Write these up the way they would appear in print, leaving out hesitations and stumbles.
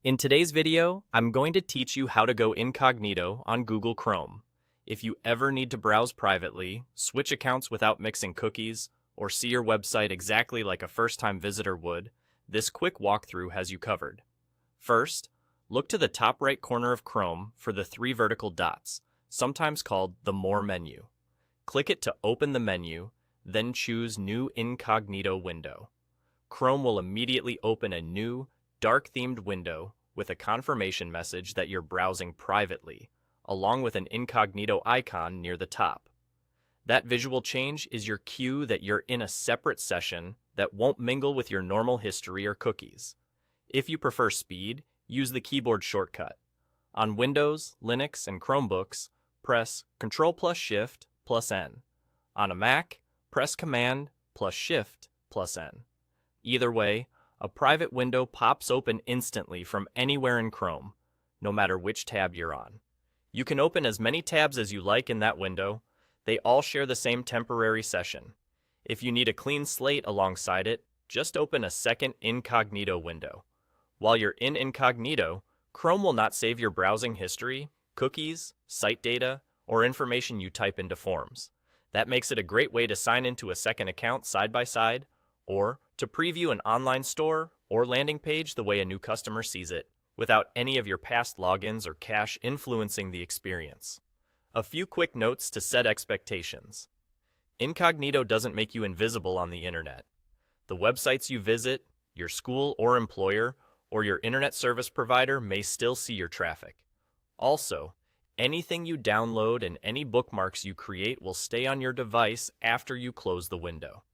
In today's video, I'm going to teach you how to go incognito on Google Chrome. If you ever need to browse privately, switch accounts without mixing cookies, or see your website exactly like a first-time visitor would, this quick walkthrough has you covered. First, look to the top right corner of Chrome for the three vertical dots, sometimes called the More menu. Click it to open the menu, then choose New Incognito window. Chrome will immediately open a new, dark-themed window with a confirmation message that you're browsing privately, along with an incognito icon near the top. That visual change is your cue that you're in a separate session that won't mingle with your normal history or cookies. If you prefer speed, use the keyboard shortcut. On Windows, Linux, and Chromebooks, press Ctrl plus Shift plus N. On a Mac, press Command plus Shift plus N. Either way, a private window pops open instantly from anywhere in Chrome, no matter which tab you're on. You can open as many tabs as you like in that window. They all share the same temporary session. If you need a clean slate alongside it, just open a second incognito window. While you're in incognito, Chrome will not save your browsing history, cookies, site data, or information you type into forms. That makes it a great way to sign into a second account side by side, or to preview an online store or landing page the way a new customer sees it, without any of your past logins or cache influencing the experience. A few quick notes to set expectations. Incognito doesn't make you invisible on the internet. The websites you visit, your school or employer, or your internet service provider may still see your traffic. Also, anything you download and any bookmarks you create will stay on your device after you close the window.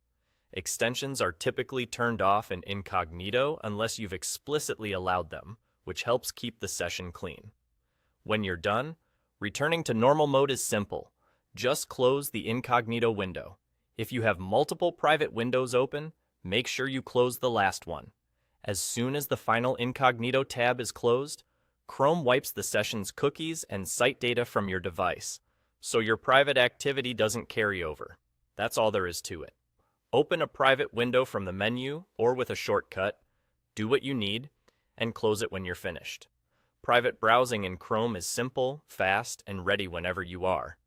Extensions are typically turned off in incognito unless you've explicitly allowed them, which helps keep the session clean. When you're done, returning to normal mode is simple. Just close the incognito window. If you have multiple private windows open, make sure you close the last one. As soon as the final incognito tab is closed, Chrome wipes the session's cookies and site data from your device, so your private activity doesn't carry over. That's all there is to it. Open a private window from the menu or with a shortcut, do what you need, and close it when you're finished. Private browsing in Chrome is simple, fast, and ready whenever you are.